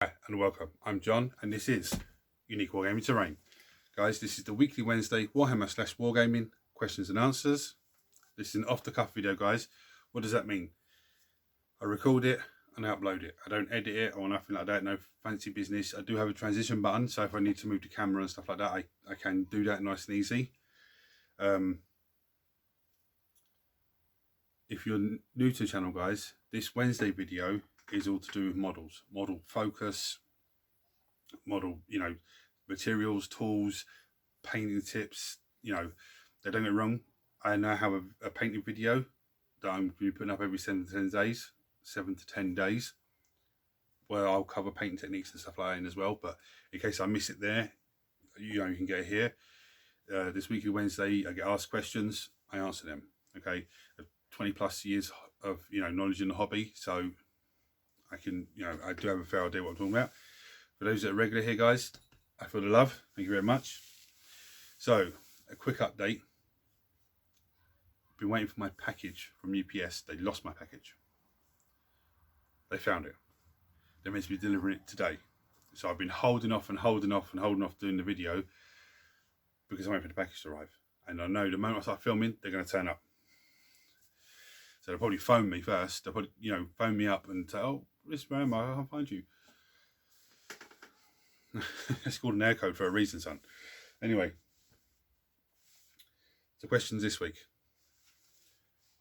Hi and welcome. I'm John and this is Unique Wargaming Terrain. Guys, this is the weekly Wednesday Warhammer / Wargaming questions and answers. This is an off the cuff video, guys. What does that mean? I record it and I upload it. I don't edit it or nothing like that, no fancy business. I do have a transition button, so if I need to move the camera and stuff like that, I can do that nice and easy. If you're new to the channel, guys, this Wednesday video is all to do with models, model focus, model, materials, tools, painting tips. Don't get me wrong, I now have a painting video that I'm going to be putting up every 7 to 10 days, where I'll cover painting techniques and stuff like that as well. But in case I miss it there, you can get it here. This weekly Wednesday, I get asked questions, I answer them. Okay, 20 plus years of knowledge in the hobby, so I can I do have a fair idea what I'm talking about. For those that are regular here, guys, I feel the love. Thank you very much. So a quick update. Been waiting for my package from UPS. They lost my package. They found it. They're meant to be delivering it today. So I've been holding off doing the video because I'm waiting for the package to arrive. And I know the moment I start filming, they're going to turn up. So they'll probably phone me first. They'll probably, phone me up and say, "Oh, this man, I can't find you." It's called an air code for a reason, son. Anyway, so questions this week.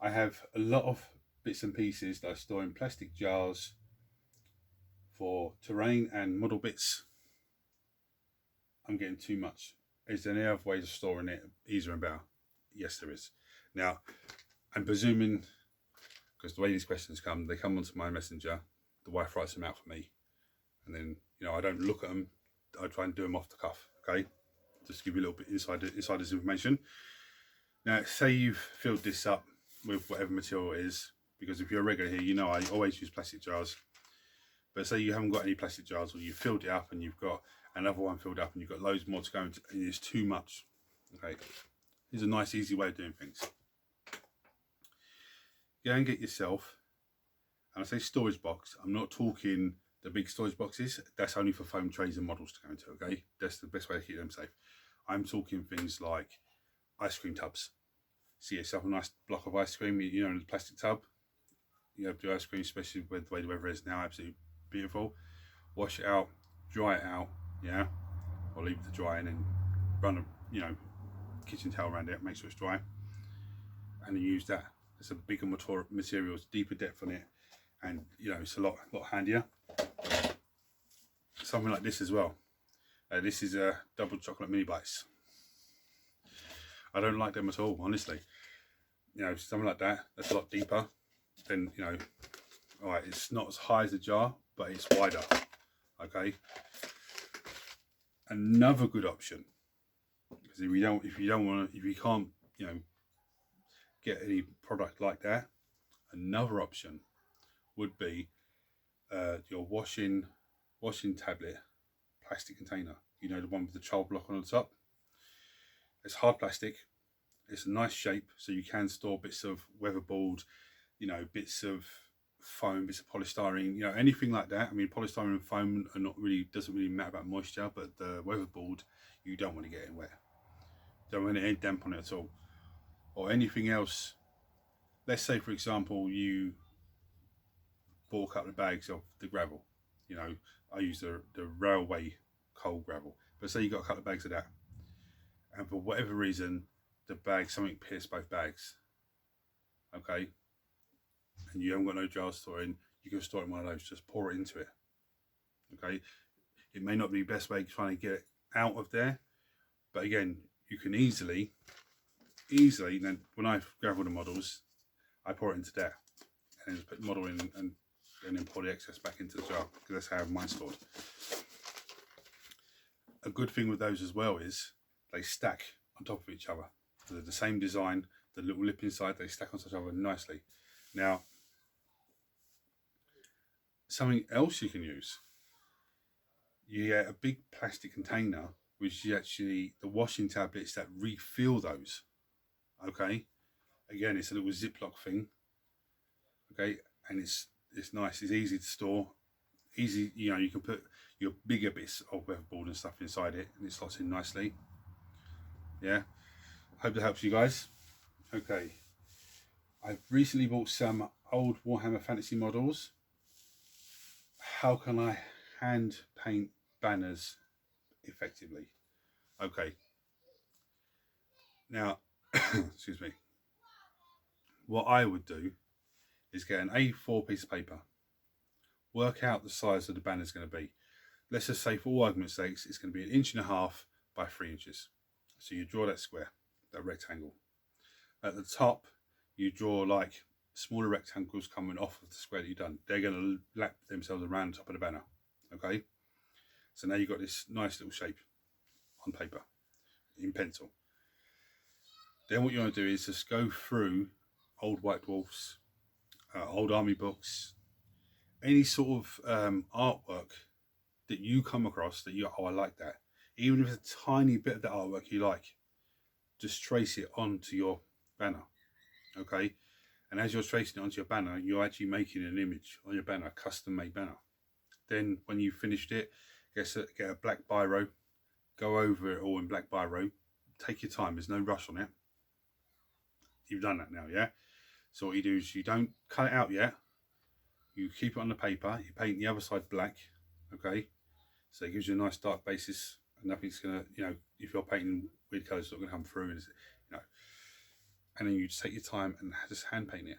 I have a lot of bits and pieces that I store in plastic jars for terrain and model bits. I'm getting too much. Is there any other ways of storing it easier and better? Yes, there is. Now, I'm presuming, because the way these questions come, they come onto my messenger, the wife writes them out for me, and then I don't look at them. I try and do them off the cuff. Okay, just to give you a little bit insider's information. Now, say you've filled this up with whatever material it is, because if you're a regular here, I always use plastic jars. But say you haven't got any plastic jars, or you've filled it up and you've got another one filled up and you've got loads more to go into, and it's too much. Okay, here's a nice easy way of doing things. Go and get yourself, and I say storage box, I'm not talking the big storage boxes. That's only for foam trays and models to go into. Okay, that's the best way to keep them safe. I'm talking things like ice cream tubs. See yourself a nice block of ice cream, in the plastic tub. You have the ice cream, especially with the way the weather is now, absolutely beautiful. Wash it out, dry it out, or leave it to dry, and then run a kitchen towel around it, make sure it's dry, and then use that. It's a bigger materials, deeper depth on it, and it's a lot handier. Something like this as well. This is a double chocolate mini bites. I don't like them at all, honestly. Something like that, that's a lot deeper. Then all right, it's not as high as the jar, but it's wider. Okay. Another good option, because if you can't get any product like that, another option would be your washing tablet plastic container. The one with the child block on the top. It's hard plastic. It's a nice shape, so you can store bits of weatherboard, bits of foam, bits of polystyrene, anything like that. I mean, polystyrene and foam doesn't really matter about moisture, but the weatherboard, you don't want to get it wet. Don't want any damp on it at all. Or anything else. Let's say, for example, you bought a couple of bags of the gravel. I use the railway coal gravel, but say you got a couple of bags of that, and for whatever reason something pierced both bags, okay, and you haven't got no jar storing, you can store it in one of those. Just pour it into it. Okay, it may not be the best way trying to get it out of there, but again, you can easily then, when I gravel the models, I pour it into there and just put the model in and then pour the excess back into the jar, because that's how I have mine stored. A good thing with those as well is they stack on top of each other. So they're the same design, the little lip inside, they stack on each other nicely. Now, something else you can use, you get a big plastic container, which is actually the washing tablets that refill those. Okay, again, it's a little Ziploc thing. Okay, and it's nice, it's easy to store, easy, you know, you can put your bigger bits of weatherboard and stuff inside it, and it slots in nicely. Yeah, hope that helps you guys. Okay, I've recently bought some old Warhammer Fantasy models. How can I hand paint banners effectively? Okay, now, excuse me, what I would do is get an A4 piece of paper, work out the size of the banner is going to be. Let's just say, for all argument's sakes, it's going to be 1.5 inches by 3 inches. So you draw that square, that rectangle. At the top, you draw like smaller rectangles coming off of the square that you've done. They're going to lap themselves around the top of the banner. Okay, so now you've got this nice little shape on paper in pencil. Then what you want to do is just go through old White Dwarfs, old army books, any sort of artwork that you come across that you, oh, I like that. Even if it's a tiny bit of the artwork you like, just trace it onto your banner. Okay, and as you're tracing it onto your banner, you're actually making an image on your banner, custom made banner. Then when you've finished it, get a black biro, go over it all in black biro. Take your time, there's no rush on it. You've done that now, yeah? So what you do is you don't cut it out yet. You keep it on the paper, you paint the other side black, okay? So it gives you a nice dark basis, and nothing's gonna, you know, if you're painting weird colours, it's not gonna come through, and you know. And then you just take your time and just hand paint it,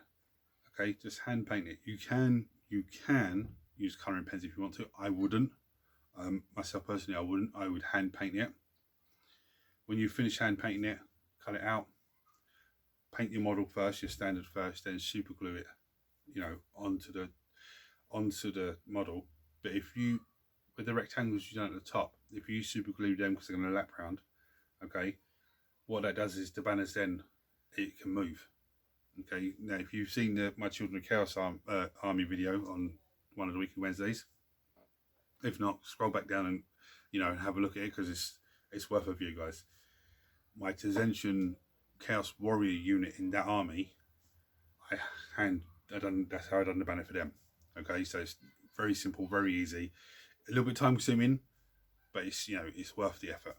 okay? Just hand paint it. You can use colouring pens if you want to. I wouldn't. Myself personally, I wouldn't. I would hand paint it. When you finish hand painting it, cut it out. Paint your model first, your standard first, then super glue it, you know, onto the model. But if you, with the rectangles you done at the top, if you super glue them because they're going to lap round, okay, what that does is the banners then, it can move. Okay, now if you've seen my Children of Chaos Army video on one of the weekly Wednesdays, if not, scroll back down and, you know, have a look at it, because it's worth a view, guys. My Tzention Chaos Warrior unit in that army, that's how I done the banner for them. Okay, so it's very simple, very easy, a little bit time consuming, but it's, you know, it's worth the effort.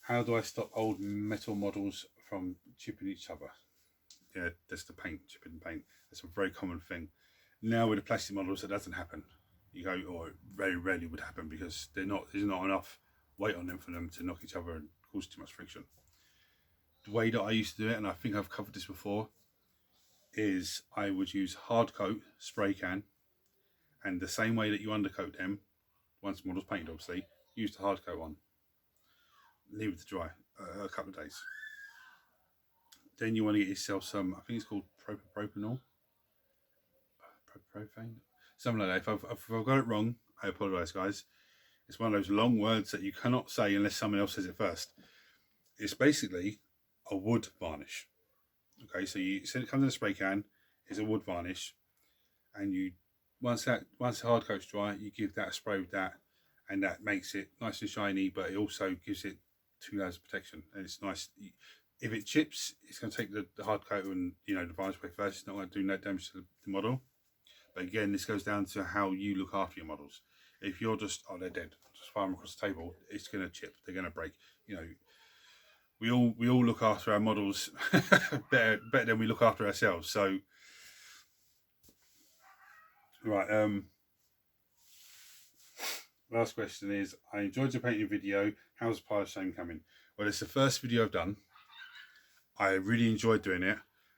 How do I stop old metal models from chipping each other? Yeah, that's the paint, chipping paint. That's a very common thing. Now with the plastic models, that doesn't happen. You go, or very rarely would happen, because there's not enough weight on them for them to knock each other and cause too much friction. The way that I used to do it, and I think I've covered this before, is I would use hard coat spray can, and the same way that you undercoat them, once the model's painted obviously, use the hard coat on. Leave it to dry a couple of days. Then you want to get yourself some, I think it's called propanol, propane, something like that. If I've got it wrong, I apologise, guys. It's one of those long words that you cannot say unless someone else says it first. It's basically a wood varnish. Okay, so it comes in a spray can. It's a wood varnish, and you once the hard coat's dry, you give that a spray with that, and that makes it nice and shiny. But it also gives it 2 layers of protection, and it's nice. If it chips, it's going to take the hard coat and, you know, the varnish away first. It's not going to do no damage to the model. But again, this goes down to how you look after your models. If you're just, oh, they're dead, just fire them across the table, it's going to chip, they're going to break. You know, we all look after our models better than we look after ourselves. So, right, last question is, I enjoyed your painting video. How's Pile of Shame coming? Well, it's the first video I've done. I really enjoyed doing it.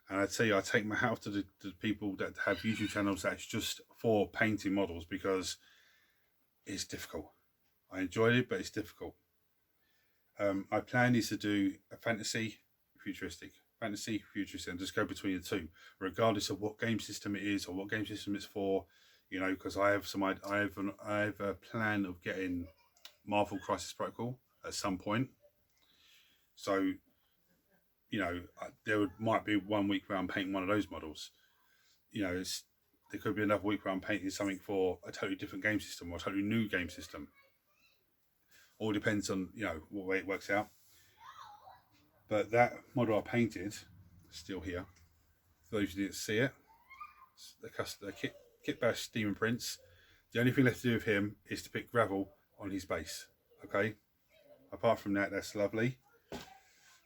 And I tell you, I take my hat off to the people that have YouTube channels that's just for painting models, because it's difficult. I enjoyed it, but it's difficult. My plan is to do a fantasy, futuristic, and just go between the two, regardless of what game system it is or what game system it's for. You know, because I have a plan of getting Marvel Crisis Protocol at some point. So, you know, might be 1 week where I'm painting one of those models. You know, there could be another week where I'm painting something for a totally different game system or a totally new game system. All depends on, you know, what way it works out. But that model I painted, still here. For those who didn't see it, the kit Kit Bash Demon Prince. The only thing left to do with him is to pick gravel on his base. Okay. Apart from that, that's lovely.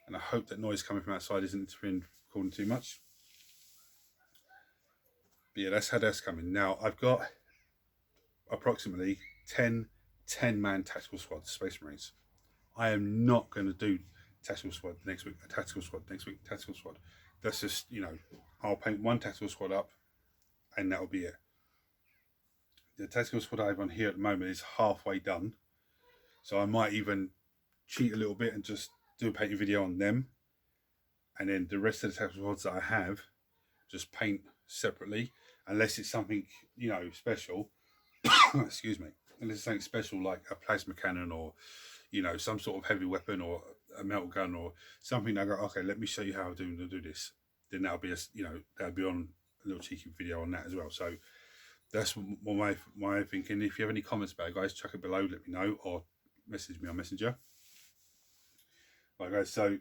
And I hope that noise coming from outside isn't interfering recording too much. But yeah, that's how that's coming. Now, I've got approximately 10 10-man tactical squads, Space Marines. I am not going to do tactical squad next week, a tactical squad next week, tactical squad. That's just, you know, I'll paint one tactical squad up and that'll be it. The tactical squad I have on here at the moment is halfway done. So I might even cheat a little bit and just do a painting video on them. And then the rest of the tactical squads that I have, just paint separately. Unless it's something, you know, special. Excuse me. Unless it's something special like a plasma cannon or, you know, some sort of heavy weapon or a metal gun or something. I go, okay, let me show you how to do this. Then that'll be, you know, that'll be on a little cheeky video on that as well. So that's my thinking. If you have any comments about it, guys, chuck it below, let me know, or message me on Messenger. Right, guys, so I'm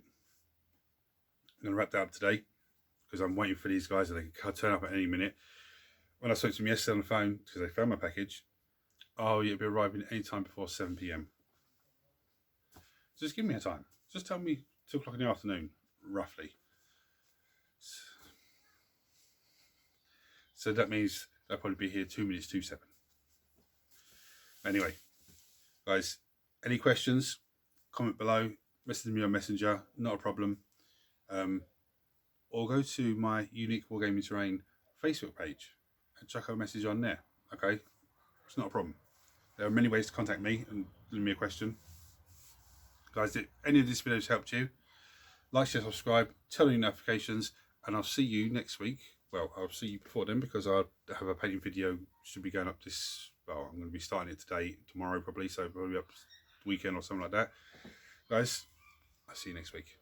going to wrap that up today because I'm waiting for these guys and they can turn up at any minute. When I spoke to them yesterday on the phone, because they found my package, oh, you'll be arriving any time before 7 PM. Just give me a time. Just tell me 2 o'clock in the afternoon, roughly. So that means they'll probably be here 2 minutes to 7. Anyway, guys, any questions, comment below, message me on Messenger, not a problem. Or go to my Unique Wargaming Terrain Facebook page and chuck a message on there, okay? It's not a problem. There are many ways to contact me and leave me a question. Guys, if any of this video has helped you, like, share, subscribe, turn on your notifications, and I'll see you next week. Well, I'll see you before then because I'll have a painting video, should be going up this, well, I'm going to be starting it today, tomorrow probably, so probably up weekend or something like that. Guys, I'll see you next week.